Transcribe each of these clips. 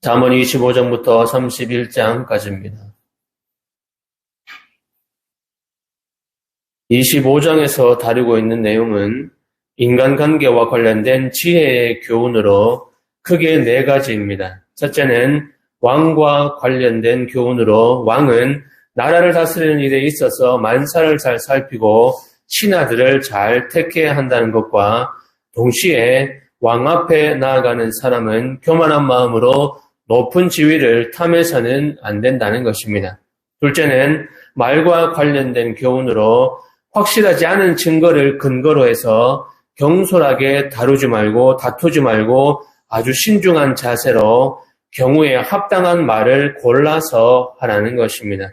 잠언 25장부터 31장까지입니다. 25장에서 다루고 있는 내용은 인간관계와 관련된 지혜의 교훈으로 크게 4가지입니다. 첫째는 왕과 관련된 교훈으로 왕은 나라를 다스리는 일에 있어서 만사를 잘 살피고 신하들을 잘 택해야 한다는 것과 동시에 왕 앞에 나아가는 사람은 교만한 마음으로 높은 지위를 탐해서는 안 된다는 것입니다. 둘째는 말과 관련된 교훈으로 확실하지 않은 증거를 근거로 해서 경솔하게 다루지 말고 다투지 말고 아주 신중한 자세로 경우에 합당한 말을 골라서 하라는 것입니다.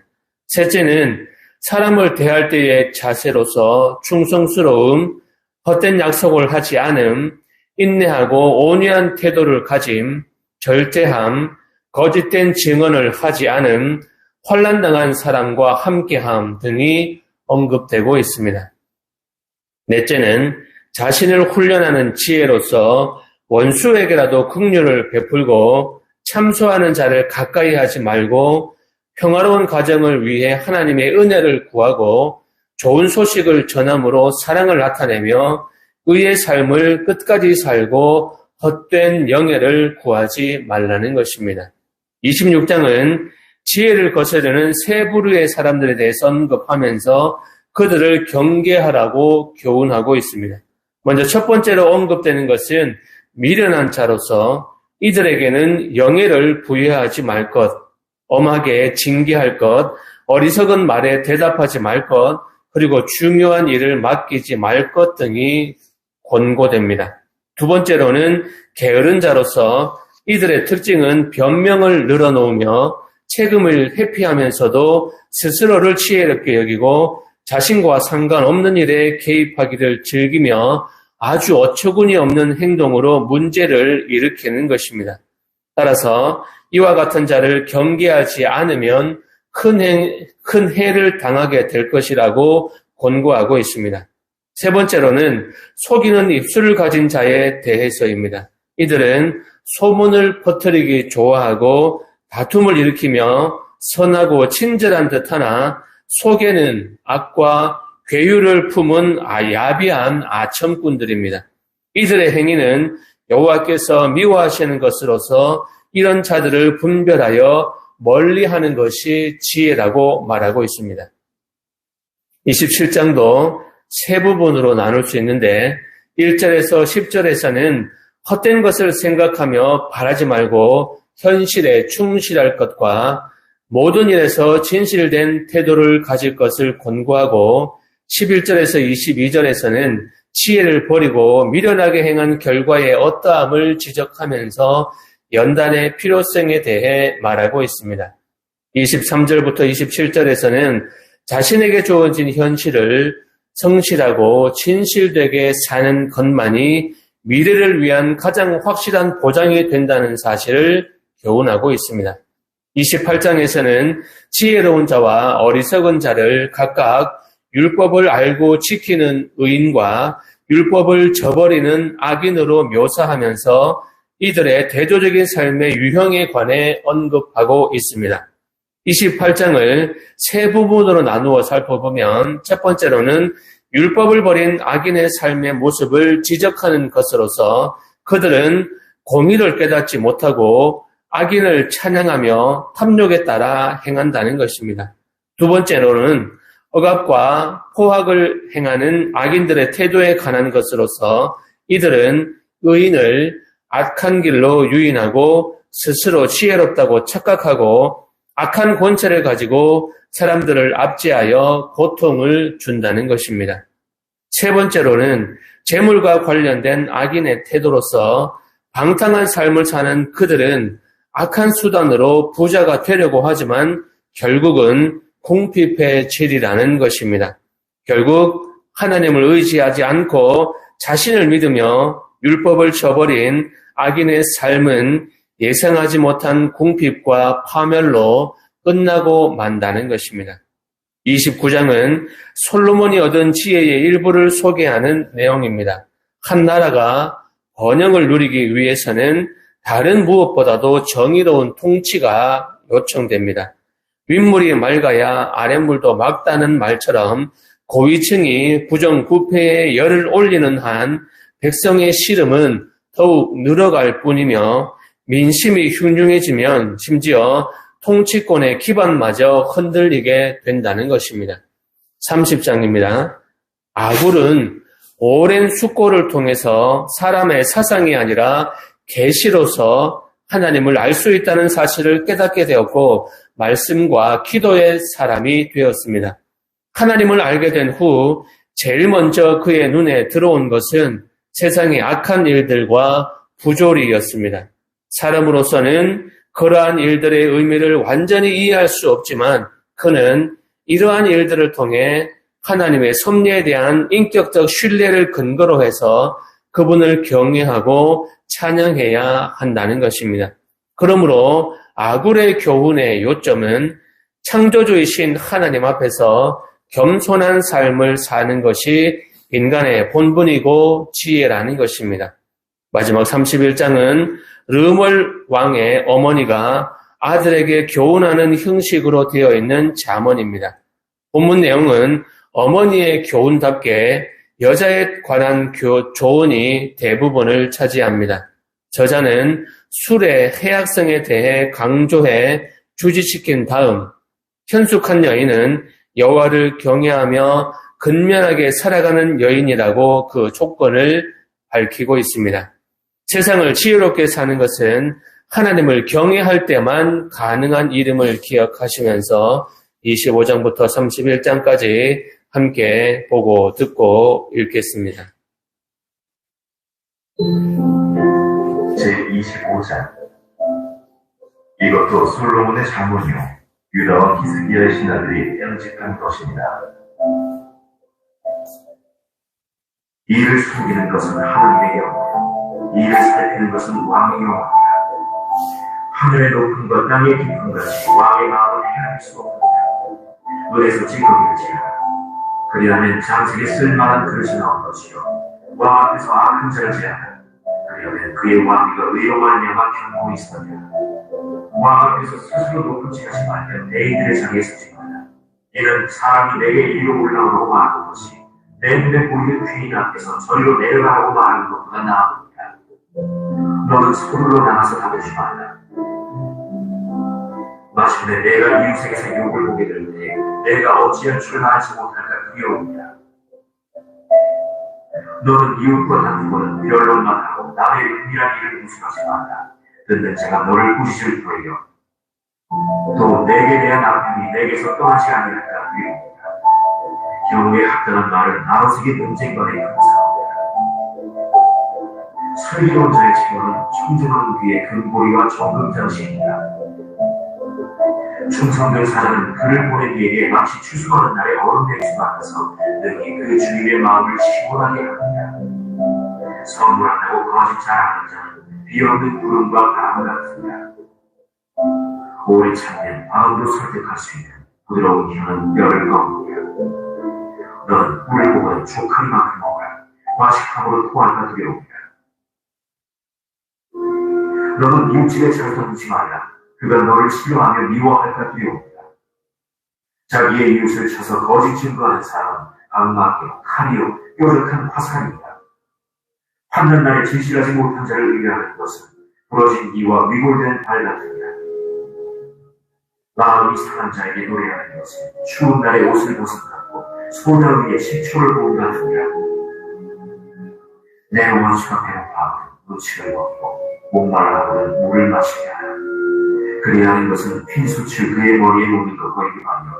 셋째는 사람을 대할 때의 자세로서 충성스러움, 헛된 약속을 하지 않음, 인내하고 온유한 태도를 가짐, 절제함, 거짓된 증언을 하지 않음, 환난당한 사람과 함께함 등이 언급되고 있습니다. 넷째는 자신을 훈련하는 지혜로서 원수에게라도 긍휼을 베풀고 참소하는 자를 가까이 하지 말고 평화로운 가정을 위해 하나님의 은혜를 구하고 좋은 소식을 전함으로 사랑을 나타내며 의의 삶을 끝까지 살고 헛된 영예를 구하지 말라는 것입니다. 26장은 지혜를 거스르는 세 부류의 사람들에 대해서 언급하면서 그들을 경계하라고 교훈하고 있습니다. 먼저 첫 번째로 언급되는 것은 미련한 자로서 이들에게는 영예를 부여하지 말 것, 엄하게 징계할 것, 어리석은 말에 대답하지 말 것, 그리고 중요한 일을 맡기지 말 것 등이 권고됩니다. 두 번째로는 게으른 자로서 이들의 특징은 변명을 늘어놓으며 책임을 회피하면서도 스스로를 지혜롭게 여기고 자신과 상관없는 일에 개입하기를 즐기며 아주 어처구니 없는 행동으로 문제를 일으키는 것입니다. 따라서 이와 같은 자를 경계하지 않으면 큰 해를 당하게 될 것이라고 권고하고 있습니다. 세 번째로는 속이는 입술을 가진 자에 대해서입니다. 이들은 소문을 퍼뜨리기 좋아하고 다툼을 일으키며 선하고 친절한 듯하나 속에는 악과 괴유를 품은 야비한 아첨꾼들입니다. 이들의 행위는 여호와께서 미워하시는 것으로서 이런 자들을 분별하여 멀리하는 것이 지혜라고 말하고 있습니다. 27장도 세 부분으로 나눌 수 있는데 1절에서 10절에서는 헛된 것을 생각하며 바라지 말고 현실에 충실할 것과 모든 일에서 진실된 태도를 가질 것을 권고하고 11절에서 22절에서는 지혜를 버리고 미련하게 행한 결과의 어떠함을 지적하면서 연단의 필요성에 대해 말하고 있습니다. 23절부터 27절에서는 자신에게 주어진 현실을 성실하고 진실되게 사는 것만이 미래를 위한 가장 확실한 보장이 된다는 사실을 교훈하고 있습니다. 28장에서는 지혜로운 자와 어리석은 자를 각각 율법을 알고 지키는 의인과 율법을 저버리는 악인으로 묘사하면서 이들의 대조적인 삶의 유형에 관해 언급하고 있습니다. 28장을 세 부분으로 나누어 살펴보면 첫 번째로는 율법을 버린 악인의 삶의 모습을 지적하는 것으로서 그들은 공의를 깨닫지 못하고 악인을 찬양하며 탐욕에 따라 행한다는 것입니다. 두 번째로는 억압과 포악을 행하는 악인들의 태도에 관한 것으로서 이들은 의인을 악한 길로 유인하고 스스로 지혜롭다고 착각하고 악한 권세를 가지고 사람들을 압제하여 고통을 준다는 것입니다. 세 번째로는 재물과 관련된 악인의 태도로서 방탕한 삶을 사는 그들은 악한 수단으로 부자가 되려고 하지만 결국은 궁핍해지리라는 것입니다. 결국 하나님을 의지하지 않고 자신을 믿으며 율법을 저버린 악인의 삶은 예상하지 못한 궁핍과 파멸로 끝나고 만다는 것입니다. 29장은 솔로몬이 얻은 지혜의 일부를 소개하는 내용입니다. 한 나라가 번영을 누리기 위해서는 다른 무엇보다도 정의로운 통치가 요청됩니다. 윗물이 맑아야 아랫물도 맑다는 말처럼 고위층이 부정부패에 열을 올리는 한 백성의 씨름은 더욱 늘어갈 뿐이며 민심이 흉흉해지면 심지어 통치권의 기반마저 흔들리게 된다는 것입니다. 30장입니다. 아굴은 오랜 숙고를 통해서 사람의 사상이 아니라 계시로서 하나님을 알 수 있다는 사실을 깨닫게 되었고 말씀과 기도의 사람이 되었습니다. 하나님을 알게 된 후 제일 먼저 그의 눈에 들어온 것은 세상의 악한 일들과 부조리였습니다. 사람으로서는 그러한 일들의 의미를 완전히 이해할 수 없지만 그는 이러한 일들을 통해 하나님의 섭리에 대한 인격적 신뢰를 근거로 해서 그분을 경외하고 찬양해야 한다는 것입니다. 그러므로 아굴의 교훈의 요점은 창조주이신 하나님 앞에서 겸손한 삶을 사는 것이 인간의 본분이고 지혜라는 것입니다. 마지막 31장은 르멀 왕의 어머니가 아들에게 교훈하는 형식으로 되어 있는 잠언입니다. 본문 내용은 어머니의 교훈답게 여자에 관한 조언이 대부분을 차지합니다. 저자는 술의 해악성에 대해 강조해 주지시킨 다음 현숙한 여인은 여호와를 경외하며 근면하게 살아가는 여인이라고 그 조건을 밝히고 있습니다. 세상을 지혜롭게 사는 것은 하나님을 경외할 때만 가능한 이름을 기억하시면서 25장부터 31장까지 함께 보고 듣고 읽겠습니다. 제25장 이것도 솔로몬의 잠언이요 유다와 히스기야의 신하들이 뺨짓한 것입니다. 이를 숨기는 것은 하나님의 영광, 이를 살피는 것은 왕의 영광이라. 하늘의 높은 것 땅의 깊은 것이 왕의 마음을 헤아릴 수 없느니라. 은에서 찌꺼기를지라. 그리하면 장식에 쓸만한 그릇이 나온 것이요 왕 앞에서 악한 자를 제하라. 그리하면 그의 왕위가 의로 말미암아 견고히 서리라. 왕 앞에서 스스로 높은 짓하지 말며 대인들의 자리에 서지 말라. 이는 사람이 내게 이리로 올라오라고 말하는 것이 내 눈에 보이는 귀인 앞에서 저리로 내려가라고 말하는 것보다 나아보니라. 너는 서둘러 나가서 다투지 말라. 마침내 내가 이웃에게서 욕을 보게 될 때에 내가 어찌할 줄 알지 못할까 두려움이라. 너는 이웃과 다투고는 변론만 하고 남의 은밀한 일을 무시하지 말라. 듣는 자가 너를 꾸짖을 터이요 또 내게 대한 아픔이 내게서 떠나지 아니할까 두려움이라. 경우에 합당한 말은 나로서기 논쟁거리에 감사합니다. 슬기로운 자의 친구는 청정한 귀에 금고리와 정금장식입니다. 충성된 사자는 그를 보낸 이에게 마치 추수하는 날에 얼음 냄새 맡아서 능히 그 주인의 마음을 시원하게 합니다. 선물한다고 거짓 자랑하는 자는 비없는 구름과 바람 같습니다. 오래 참으면 마음으로 설득할 수 있는 부드러운 혀는 뼈를 꺾느니라. 너는 꿀을 보면 조카리만큼 먹어라. 과식함으로 토할까 두려움이라. 너는 이웃집에 차를 던지지 말라. 그가 너를 싫어하며 미워할까 두려움이다. 자기의 이웃을 쳐서 거짓 증거하는 사람은 악마요, 칼이요, 뾰족한 화살입니다. 환난 날에 진실하지 못한 자를 의뢰하는 것은 부러진 이와 위골된 발 같으니라. 마음이 상한 자에게 노래하는 것은 추운 날에 옷을 벗어났고 소나 위에 식초를 부은 같으니라. 내 원수가 배고파 눈치를 먹고 목말라하고는 물을 마시게 하라. 그리하는 것은 핀수칠 그의 머리에 놓는 것과 유하며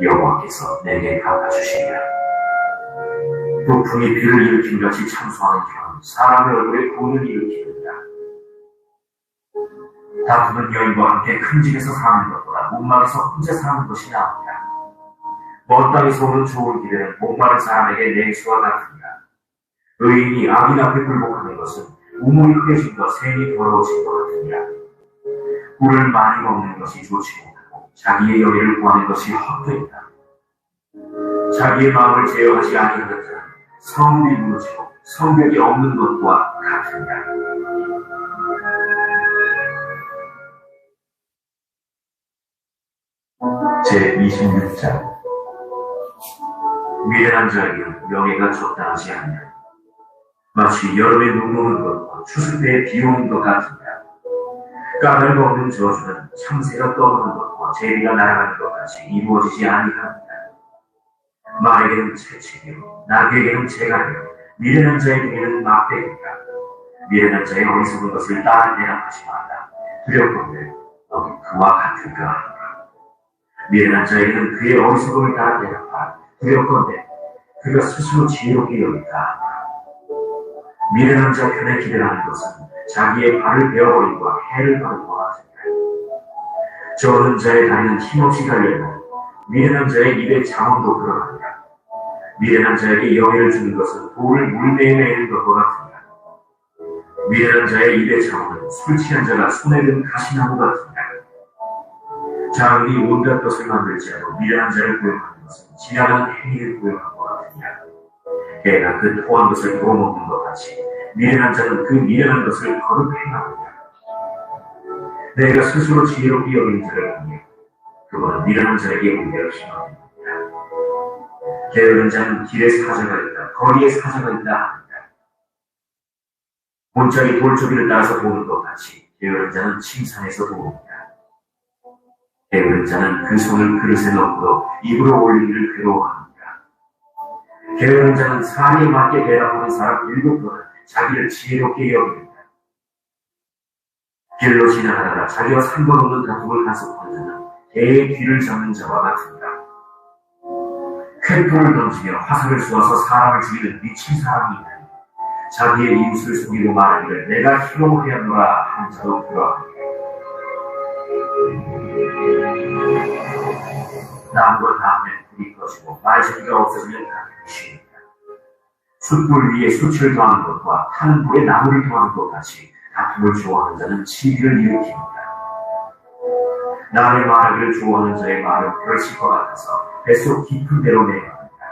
여호와께서 내게 갚아주시리라. 폭풍이 비를 일으킴같이 참소하는 혀는 사람의 얼굴에 고는 일으키느니라. 다투는 여인과 함께 큰 집에서 사는 것보다 문막에서 혼자 사는 것이 나으니라. 먼 땅에서 오는 좋은 기대는 목마른 사람에게 냉수와 같으니라. 의인이 악인 앞에 굴복하는 것은 우물이 흐려진 것 샘이 더러워진 것 같으니라. 꿀을 많이 먹는 것이 좋지 못하고 자기의 영예를 구하는 것이 헛되다. 자기의 마음을 제어하지 아니하는 자는 성물이 무너지고 성벽이 없는 것과 같으니라. 제26장 미련한 자에게는 명예가 적당하지 않냐. 마치 여름에 눈 오는 것과 추수 때에 비 오는 것 같으냐. 까닭 없는 저주는 참새가 떠오르는 것과 제비가 날아가는 것 같이 이루어지지 아니하느니라. 말에게는 채찍이요 나귀에게는 재갈이요 미련한 자에게는 막대기니라. 미련한 자의 어리석은 것을 따라 대답하지 말라. 두렵건대 너는 그와 같을까 하노라. 미련한 자에게는 그의 어리석음을 따라 대답하라. 두렵건대 그가 스스로 지혜롭게 여길까 하노라. 미련한 자 편에 기대하는 것은 자기의 발을 베어버림과 해를 받은 것 같으니라. 저는 자의 다리는 힘없이 달려있고 미련한 자의 입에 잠언도 들어가니라. 미련한 자에게 영예를 주는 것은 돌을 물매에 매는 것과 같으니라. 미련한 자의 입에 잠언은 술 취한 자가 손에 든 가시나무 같으니라. 자은이 온갖 것을 만들지라도 미련한 자를 고용하는 것은 지나가는 행위를 고용한 것 같으니라. 개가 그 토한 것을 도로먹는 것 같이 미련한 자는 그 미련한 것을 거듭 행하느니라. 내가 스스로 지혜롭게 여긴 자를 보니 그거는 미련한 자에게 오히려 희망입니다. 게으른 자는 길에 사자가 있다, 거리에 사자가 있다 합니다. 문짝이 돌조기를 따라서 도는 것 같이 게으른 자는 침상에서 도옵니다. 게으른 자는 그 손을 그릇에 넣고 입으로 올리기를 괴로워합니다. 게으른 자는 사리에 맞게 대답하는 사람 7번은 자기를 지혜롭게 여깁니다. 길로 지나가다가 자기와 상관없는 다툼을 간섭하는 자는 개의 귀를 잡는 자와 같습니다. 횃불을 던지며 화살을 쏘아서 사람을 죽이는 미친 사람이 있나니 자기의 이웃을 속이고 말하기를 내가 힘으로 해야노라 하는 자도 그러합니다. 나무가 닿으면 불이 꺼지고 말쟁이가 없어지면 가게는 쉬입니다. 숯불 위에 숯을 더하는 것과 타는 불에 나무를 더하는 것 같이 다툼을 좋아하는 자는 시비를 일으킵니다. 남의 말하기를 좋아하는 자의 말은 별식과 같아서 뱃속 깊은 데로 내려갑니다.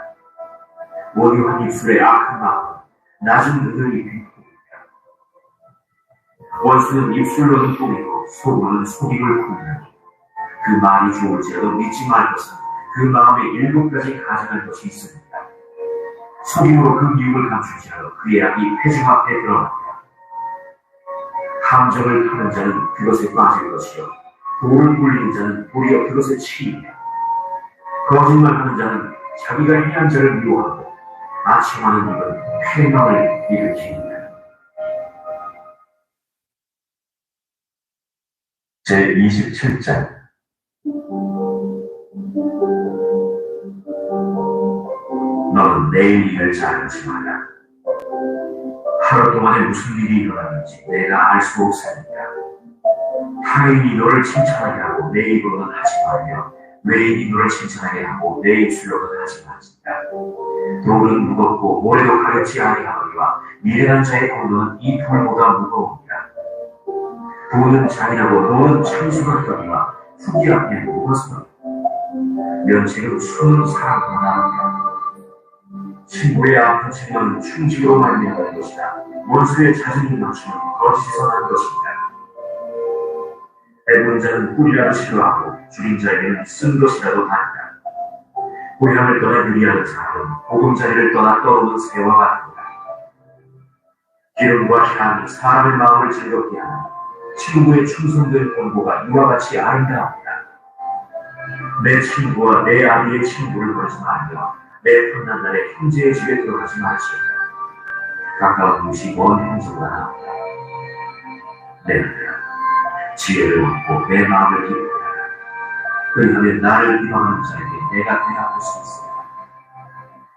원유한 입술의 악한 마음은 낮은 눈을 입힌 꿈입니다. 원수는 입술로는 꿈이고 속으로는 속임을 꾸미니 그 말이 좋을지라도 믿지 말 것은 그 마음에 7가지 가증할 것이 있습니다. 속임으로 그 미움을 감추지라도 그의 악이 회중 앞에 드러납니다. 함정을 타는 자는 그것에 빠질 것이요 돌을 굴리는 자는 도리어 그것에 치이며 거짓말하는 자는 자기가 해한 자를 미워하고 아침하는 입은 쾌망을 일으킵니다. 제27장 너는 내일 일을 잘하지 마라. 하루 동안에 무슨 일이 일어나는지 내가 알 수 없으니까. 타인이 너를 칭찬하게 하고 내 입으로는 하지 말며 외인이 너를 칭찬하게 하고 내 입술로는 하지 말지니라. 돌은 무겁고 모래도 가렵지 아니하노니와 미련한 자의 공로는 이 돌보다 무거우니라. 부는 잔인하고 너는 참수 같더니와 후기 앞에 무엇으로 면책은 수는 사람보다 나으니라. 친구의 아픈 책임은 충직으로 말미암는 것이다. 원수의 자증이 넘치는 거짓에서 난 것입니다. 애부른 자는 꿀이라도 싫어하고 줄인 자에게는 쓴 것이라도 다르다. 고향을 떠나 유리하는 사람은 보금자리를 떠나 떠오르는 새와 같다. 기름과 향이 사람의 마음을 즐겁게 하는 친구의 충성된 공고가 이와 같이 아름다웁니다. 내 친구와 내 아비의 친구를 버리지 말며 내 편난 날에 형제의 집에 들어가지 말지어다. 가까운 곳이 먼 형제보다 나옵니다. 내 아들아, 지혜를 얻고 내 마음을 기쁘게 하라. 그리하면 나를 비방하는 자에게 내가 대답할 수 있습니다.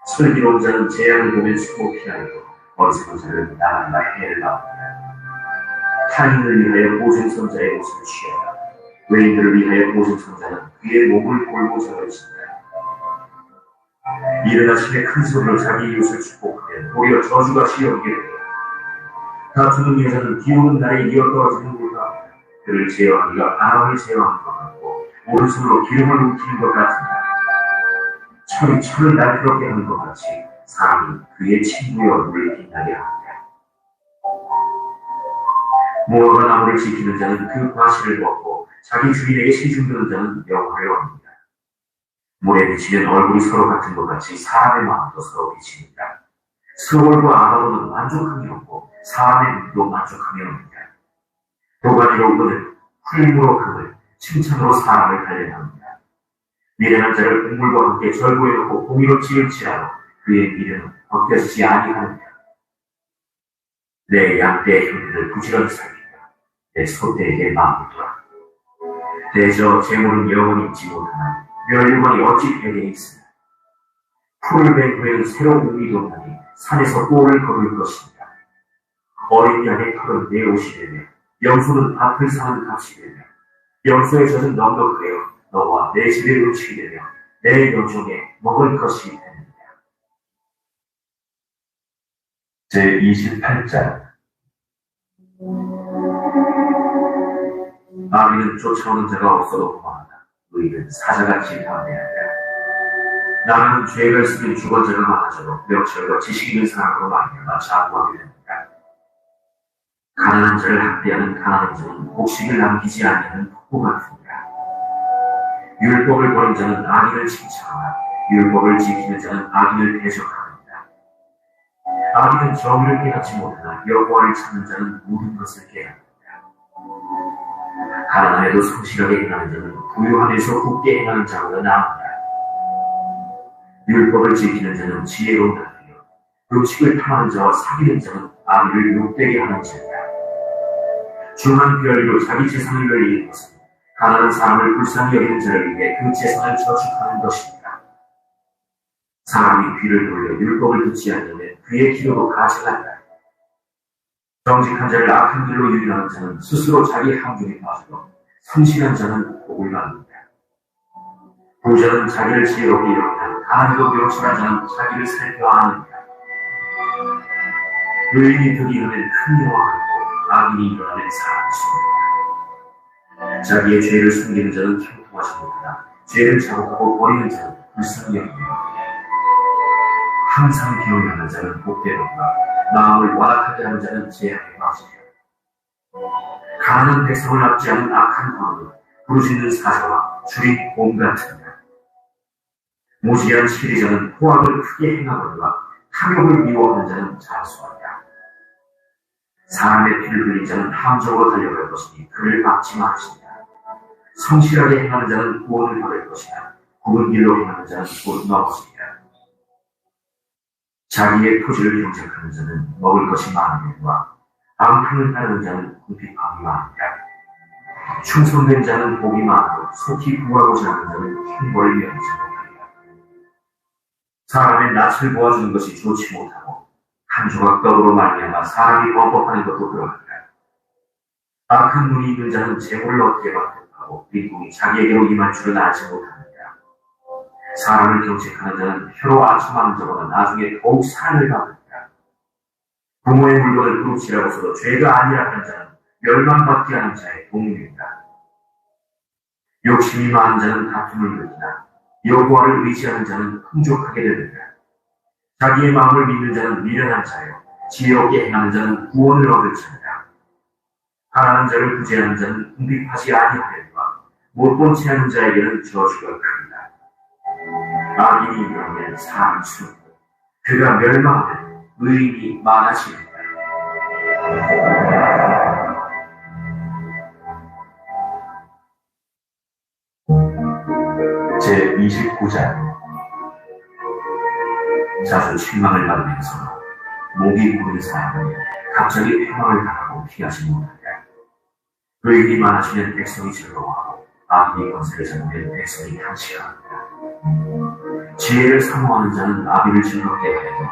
슬기로운 자는 재앙을 보면 숨고 피하고 어리석은 자는 나간다 해를 받습니다. 타인을 위하여 보증선자의 옷을 취하라. 외인들을 위하여 보증선자는 그의 몸을 골고 저르신다. 이른 아침에 큰 소리로 자기 이웃을 축복하면 도리어 저주같이 여기게 되고 다투는 여자는 비오는 날에 이어떨어지는 물과 그를 제어하기가 바람을 제어하는 것 같고 오른손으로 기름을 움키는 것 같습니다. 철이 철을 날카롭게 하는 것 같이 사람이 그의 친구의 얼굴을 빛나게 합니다. 무화과 나무를 지키는 자는 그 과실을 먹고 자기 주인에게 시중드는 자는 영화를 얻는다. 물에 비치면 얼굴이 서로 같은 것 같이 사람의 마음도 서로 비칩니다. 서울과 아바로는 만족함이 없고 사람의 눈도 만족함이 없습니다. 도가니로 은을, 훌무로 금을, 칭찬으로 사람을 달래합니다. 미련한 자를 국물과 함께 절구해 놓고 공의로 지을지라도 그의 미련은 벗겨지지 아니하느니라. 내 양떼의 형들을 부지런히 살피며 내 소떼에게 마음을 두라. 대저 재물은 영원히 있지 못하나 멸류관이 어찌 배에 있으나 풀을 벤 후에는 새로운 우이 돋나니 산에서 꼴을 거둘 것입니다. 어린 양의 털은 내 옷이 되며 염소는 밭을 사는 값이 되며 염소의 젖은 넉넉하여 너와 내 집의 음식이 되며 내 여종에 먹을 것이 됩니다. 제28장 아비는 쫓아오는 자가 없어도 도망한다. 의인은 사자같이 담대한다. 나는 죄가 있으면 주권자가 많아져도 명철과 지식 있는 사람으로 말미암아 자부하게 됩니다. 가난한 자를 학대하는 가난한 자는 곡식을 남기지 아니하는 폭포 같습니다. 율법을 버린 자는 악인을 칭찬하나 율법을 지키는 자는 악인을 대적합니다. 악인은 정의를 깨닫지 못하나 여호와를 찾는 자는 모든 것을 깨닫습니다. 가난함에도 성실하게 행하는 자는 부유함에서 굳게 행하는 자보다 나은다. 율법을 지키는 자는 지혜로운 자들이요 음식을 탐하는 자와 사귀는 자는 아비를 욕되게 하는 자이다. 중한 별로 자기 재산을 열리는 것은 가난한 사람을 불쌍히 여기는 자를 위해 그 재산을 저축하는 것입니다. 사람이 귀를 돌려 율법을 듣지 않으면 그의 기도도 가증한다. 정직한 자를 악한 길로 유인하는 자는 스스로 자기 함정에 빠지고 성실한 자는 복을 받는다. 부자는 자기를 지혜롭게 여기나 가난하고 명철한 자는 자기를 살펴 안는다. 의인이 득이하면 큰 영화가 있고 악인이 일어나면 사람이 숨는다. 자기의 죄를 숨기는 자는 형통하지 못하나 죄를 자복하고 버리는 자는 불쌍히 여깁니다. 항상 기억하는 자는 복되는가 마음을 완악하게 하는 자는 재앙에 빠지며 가난한 백성을 납지 않은 악한 광은 부르짖는 사자와 줄인 곰 같은다. 무지한 치리자는 포악을 크게 행하거니와 탐욕을 미워하는 자는 장수한다. 사람의 피를 흘린 자는 함정으로 달려갈 것이니 그를 막지 마시니라. 성실하게 행하는 자는 구원을 받을 것이나 굽은 길로 행하는 자는 곧 넘어지리라. 자기의 토지를 경작하는 자는 먹을 것이 많으니와 앙큼을 따르는 자는 궁핍함이 많으니라. 충성된 자는 복이 많고 속히 구하고자 하는 자는 형벌을 면하지 못하리라. 사람의 낯을 보아주는 것이 좋지 못하고 한 조각 떡으로 말미암아 사람이 범법하는 것도 그러하니라. 악한 눈이 있는 자는 재물을 얻기에 만족하고 빈궁이 자기에게로 임할 줄은 알지 못하느니라. 사람을 경책하는 자는 혀로 아첨하는 자보다 나중에 더욱 상을 받느니라. 부모의 물건을 그룹치라고서도 죄가 아니라 하는 자는 멸망받게 하는 자의 동물이다. 욕심이 많은 자는 다툼을 일으키나 여호와를 의지하는 자는 풍족하게 되느니라. 자기의 마음을 믿는 자는 미련한 자요 지혜롭게 행하는 자는 구원을 얻을 자니라. 가난한 자를 구제하는 자는 궁핍하지 아니하려니와 못본 채 하는 자에게는 저주가 크리라. 악인이 일어나면 사람이 숨고 그가 멸망하면 의인이 많아지리라. 제29장 자주 책망을 받으면서 목이 부른 사람은 갑자기 패망을 당하고 피하지 못한다. 의인이 많아지면 백성이 즐거워하고 악인이 권세를 잡으면 백성이 탄식합니다. 지혜를 사모하는 자는 아비를 즐겁게 하며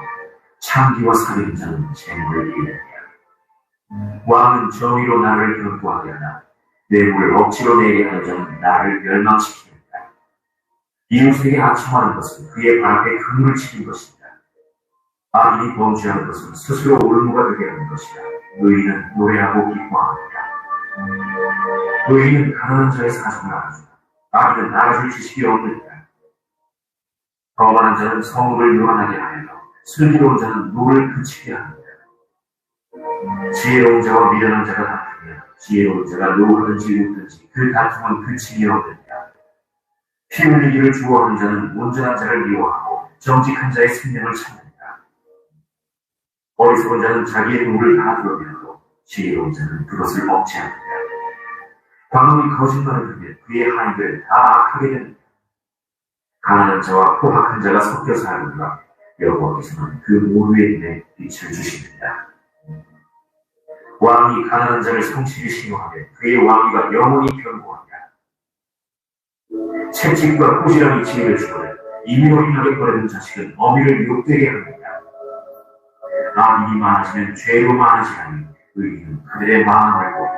창기와 사귀는 자는 재물을 이루느니라. 왕은 정의로 나를 견고하게 하나 뇌물을 억지로 내게 하는 자는 나를 멸망시킵니다. 이웃에게 아첨하는 것은 그의 발 앞에 그물을 치는 것입니다. 악인이 범죄하는 것은 스스로 올무가 되게 하는 것이다. 의인은 노래하고 기뻐합니다. 의인은 가난한 자의 사정을 알아주나 악인은 알아줄 지식이 없느니라. 거만한 자는 성읍을 요란하게 하여 슬기로운 자는 노를 그치게 합니다. 지혜로운 자와 미련한 자가 다투면 지혜로운 자가 노하든지 웃든지 그 다툼은 그침이 없느니라. 피 흘리기를 좋아하는 자는 온전한 자를 미워하고 정직한 자의 생명을 찾는다. 어리석은 자는 자기의 눈을 다 드러내도 지혜로운 자는 그것을 먹지 않는다. 광음이 거짓말을 하면 그의 하인들 다 악하게 된다. 가난한 자와 포악한 자가 섞여 살는가 여호와께서는 그 모두의 눈에 빛을 주십니다. 왕이 가난한 자를 성실히 신용하면 그의 왕위가 영원히 견고하다. 채찍과 꾸지람이 지혜를 주거든 임의로 인하게 거르는 자식은 어미를 유혹되게 합니다. 악인이 많아지면 죄로 많아지나니 의인은 그들의 마음을 보이다.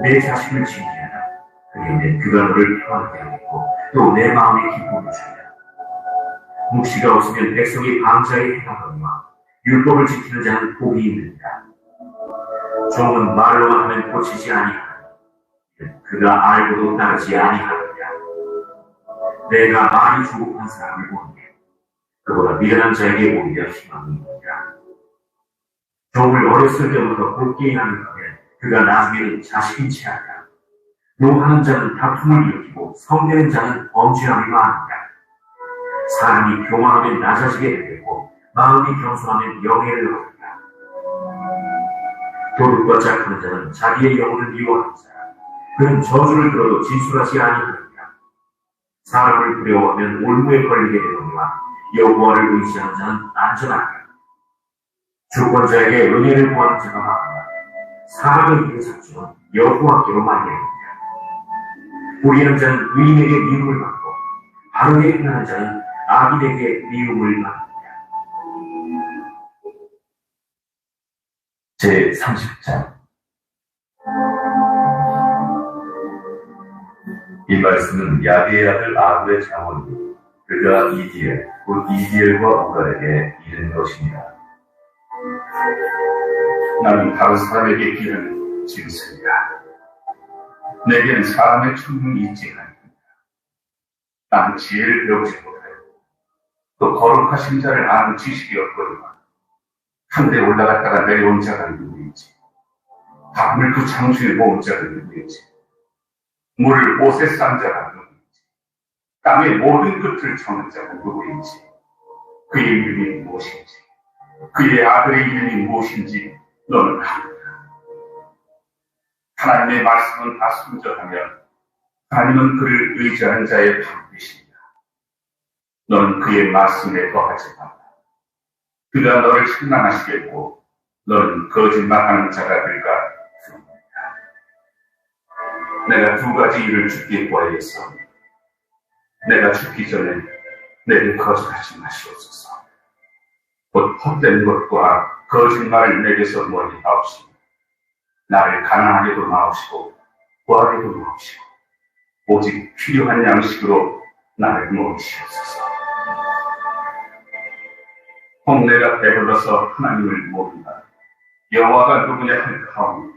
내 자식을 징계하라. 그에게 그가 너를 평안케 하겠고 또 내 마음에 기쁨을 주리라. 묵시가 없으면 백성이 방자에 행하거니와 율법을 지키는 자는 복이 있느니라. 종은 말로만 하면 고치지 아니하나 그가 알고도 따르지 아니하느니라. 내가 많이 조급한 사람을 보는데 그보다 미련한 자에게 오히려 희망이 있느니라. 종을 어렸을 때부터 곧게 하는 거면 그가 나중에는 자식인 채 하리라. 노하는 자는 다툼을 일으키고 성내는 자는 범죄함이 많으니라. 사람이 교만하면 낮아지게 되겠고 마음이 겸손하면 영예를 얻으리라. 도둑과 짝하는 자는 자기의 영혼을 미워하는 자라. 그는 저주를 들어도 진술하지 아니하느니라. 사람을 두려워하면 올무에 걸리게 되거니와 여호와를 의지하는 자는 안전하리라. 주권자에게 은혜를 구하는 자가 많으나 사람의 일을 잡지만 여호와께로 말미암으리라. 우리는 자는 의인에게 미움을 받고 바르게 행하는 자는 악인에게 미움을 받느니라. 제30장 이 말씀은 야게의 아들 아브의 장원이 그가 이디엘 곧 이디엘과 우갈에게 이른 것입니다. 나는 다른 사람에게 기르는 짐승이다. 내게는 사람의 충분히 있지 않습니다. 나는 지혜를 배우지 못하여 또 거룩하신 자를 아는 지식이 없거니와 한데 올라갔다가 내려온 자가 누구인지 바람을 그 장중에 모은 자가 누구인지 물을 옷에 싼 자가 누구인지 땅의 모든 끝을 정한 자가 누구인지 그의 이름이 무엇인지 그의 아들의 이름이 무엇인지 너는 아느냐. 하나님의 말씀은 다 순전하면 하나님은 그를 의지하는 자의 반드십니다. 너는 그의 말씀에 거하지 말라. 그가 너를 책망하시겠고 너는 거짓말하는 자가 될까 두렵다. 내가 두 가지 일을 주께 구하였어. 내가 죽기 전에 내게 거짓하지 마시옵소서. 곧 헛된 것과 거짓말을 내게서 멀리 하옵시고 나를 가난하게도 마옵시고 구하게도 마옵시고 오직 필요한 양식으로 나를 먹이시옵소서. 혹 내가 배불러서 하나님을 모른다. 여호와가 누구냐 할까 하오니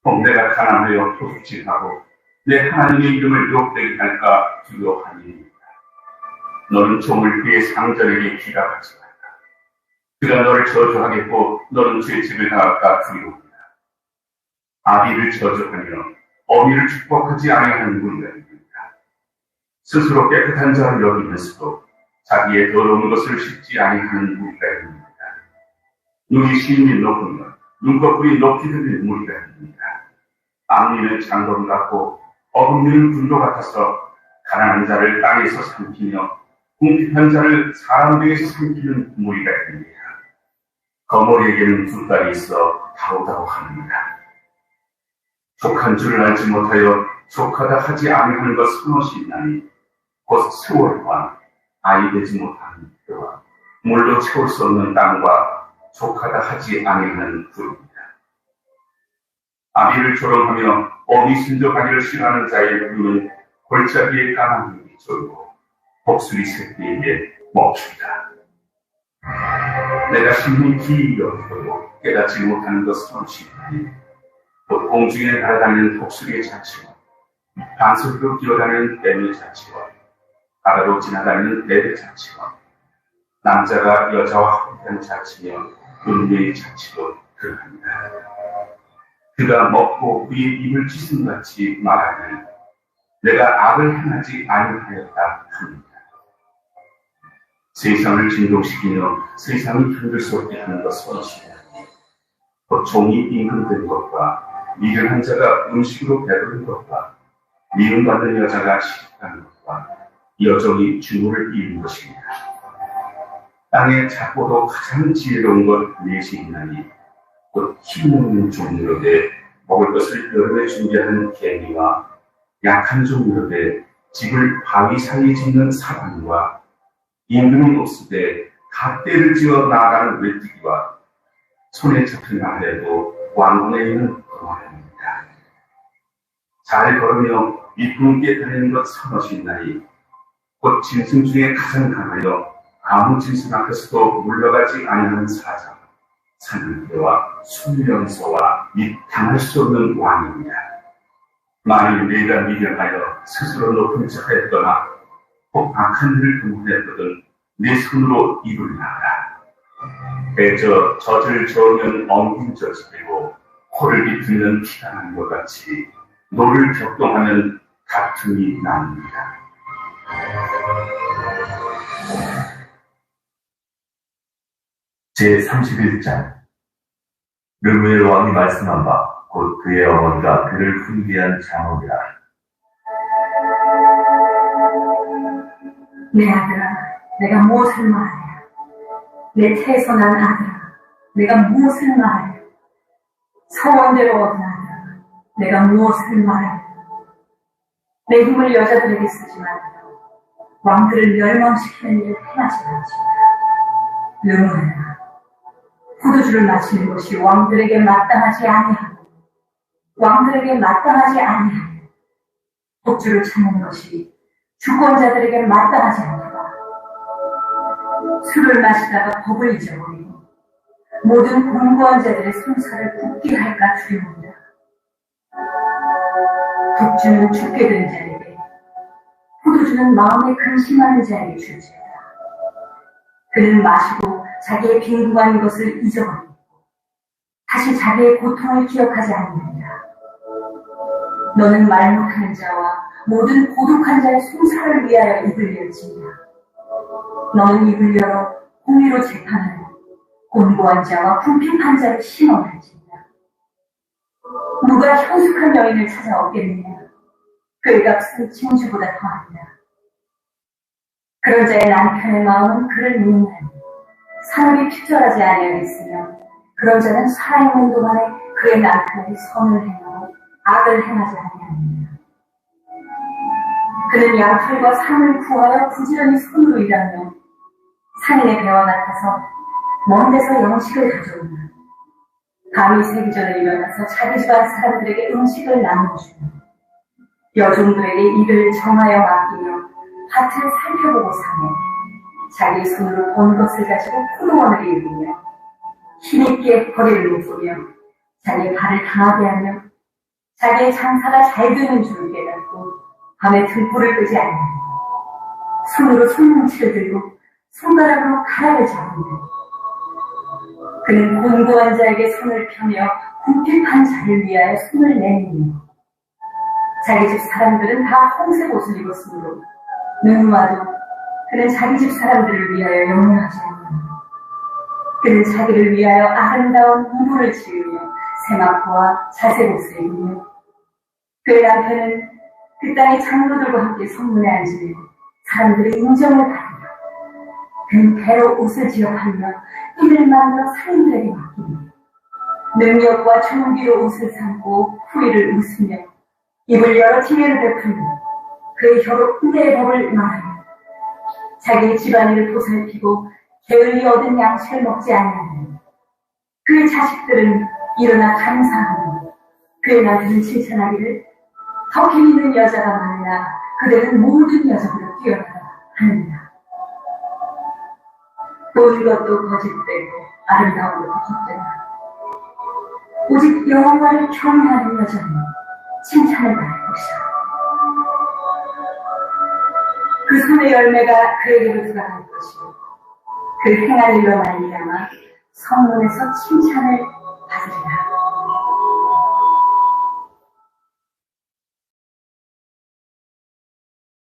혹 내가 가난하여 도둑질하고 내 하나님의 이름을 욕되게 할까 두려워하니이다. 너는 종을 그의 상전에게 기각하지 말라. 그가 너를 저주하겠고 너는 죄책을 당할까 두려워한다. 아비를 저주하며 어미를 축복하지 아니하는 무리가 있습니다. 스스로 깨끗한 자를 여기면서도 자기의 더러운 것을 씻지 아니하는 무리가 있습니다. 눈이 심히 높으며 눈꺼풀이 높이 들린 무리가 있습니다. 앞니는 장검 같고 어금니는 군도 같아서 가난한 자를 땅에서 삼키며 궁핍한 자를 사람 중에서 삼키는 무리가 있습니다. 거머리에게는 두 딸이 있어 다오다오합니다. 족한 줄을 알지 못하여 족하다 하지 아니하는 것 서너시 있나니 곧 세월과 아이 되지 못하는 때와 물로 채울 수 없는 땅과 족하다 하지 아니하는 굴입니다. 아비를 조롱하며 어미 순적하기를 싫어하는 자의 부름은 골짜기에 까만 눈이 쫄고 복수리 새끼에게 먹힙니다. 내가 심히 기이 여기고 깨닫지 못하는 것 서너시 있나니 곧 공중에 날아다니는 독수리의 자치와 반석으로 기어다니는 뱀의 자치와 바다로 지나다니는 뱀의 자치와 남자가 여자와 함께하는 자치며 은혜의 자치로 그러합니다. 그가 먹고 그의 입을 찢음같이 말하니 내가 악을 행하지 아니하였다 합니다. 세상을 진동시키며 세상이 견딜 수 없게 하는 것은 무엇이냐? 곧 종이 임금된 것과 미련한 자가 음식으로 배부른 것과 미움받는 여자가 식사하는 것과 여종이 주물을 이루는 것입니다. 땅에 작고도 가장 지혜로운 것 넷이 있나니 곧 힘없는 종류로되 먹을 것을 여름에 준비하는 개미와 약한 종류로되 집을 바위 사이에 짓는 사람과 임금이 없으되 갓대를 지어 나아가는 외뜨기와 손에 잡히나 하여도 왕궁에 있는 거만입니다. 잘 걸으며 이쁨있게 다니는 것 서너시 있나니 곧 짐승 중에 가장 강하여 아무 짐승 앞에서도 물러가지 아니하는 사자, 사냥개와 순명소와 및 당할 수 없는 왕입니다. 만일 내가 미련하여 스스로 높은 척하였거나 혹 악한 일을 금하였거든 내 손으로 입을 나가라. 대저 젖을 저으면 엉킨 젖이 되고 코를 비틀면 피가 나는 것 같이 노를 격동하면 다툼이 납니다. 제31장 르무엘 왕이 말씀한 바 곧 그의 어머니가 그를 훈계한 장엄이라. 내 아들아, 내가 무엇을 말하랴? 내 태선한 아들아, 내가 무엇을 말하랴? 서원대로 얻은 아들아, 내가 무엇을 말하랴? 내 힘을 여자들에게 쓰지 말고 왕들을 멸망시키는 일을 행하지 말지어다. 르무엘아, 포도주를 마시는 것이 왕들에게 마땅하지 아니하고 왕들에게 마땅하지 아니하며 독주를 찾는 것이 주권자들에게 마땅하지 않도다. 술을 마시다가 법을 잊어버리고 모든 공고한 자들의 손살을 굽게 할까 두려운다. 독주는 죽게 된 자에게, 포도주는 마음에 근심하는 자에게 줄지어다. 그는 마시고 자기의 빈구한 것을 잊어버리고 다시 자기의 고통을 기억하지 않는다. 너는 말 못하는 자와 모든 고독한 자의 손살을 위하여 입을 열지니라. 너는 입을 열어 공의로 재판하는 곤고한 자와 궁핍한 자를 심어할지니라. 누가 현숙한 여인을 찾아오겠느냐? 그의 값은 진주보다 더하니라. 그런 자의 남편의 마음은 그를 믿나니 사람이 필절하지 아니하겠으며 그런 자는 살아있는 동안에 그의 남편에게 선을 행하고 악을 행하지 아니하느니라. 그는 양털과 상을 구하여 부지런히 손으로 일하며 상인의 배와 같아서 먼 데서 양식을 가져오며 밤이 새기 전에 일어나서 자기 집안 사람들에게 음식을 나눠주며 여종들에게 일을 정하여 맡기며 밭을 살펴보고 사며 자기 손으로 본 것을 가지고 포도원을 일구며 힘있게 거리를 묶으며 자기 발을 강하게 하며 자기의 장사가 잘 되는 줄 깨닫고 밤에 등불을 끄지 않으며 손으로 손뭉치를 들고 손가락으로 가락을 잡으며 그는 곤고한 자에게 손을 펴며 궁핍한 자를 위하여 손을 내밀며 자기 집 사람들은 다 홍색 옷을 입었으므로 눈이 와도 그는 자기 집 사람들을 위하여 염려하지 않는다. 그는 자기를 위하여 아름다운 이불을 지으며 세마포와 자색 옷을 입으며 그의 남편은 그 땅의 장로들과 함께 성문에 앉으며 사람들의 인정을 받으며 그는 배로 옷을 지어 팔며 띠를 만들어 상인들에게 맡기며 능력과 종기로 옷을 삼고 후리를 웃으며 입을 열어 기회를 베풀며 그의 혀로 은혜의 법을 말하며 자기의 집안일을 보살피고 게을리 얻은 양식을 먹지 아니하며 그의 자식들은 일어나 감사하며 그의 남편은 칭찬하기를 더 재미있는 여자가 많으나 그들은 모든 여자보다 뛰어나다 하느니라. 온 것도 거짓되고 아름다운 것도 헛되다. 오직 여호와를 경외하는 여자는 칭찬을 받을 것이다. 그 손의 열매가 그에게로 들어갈 것이고 그 행한 일로 말미암아 성문에서 칭찬을 받으리라.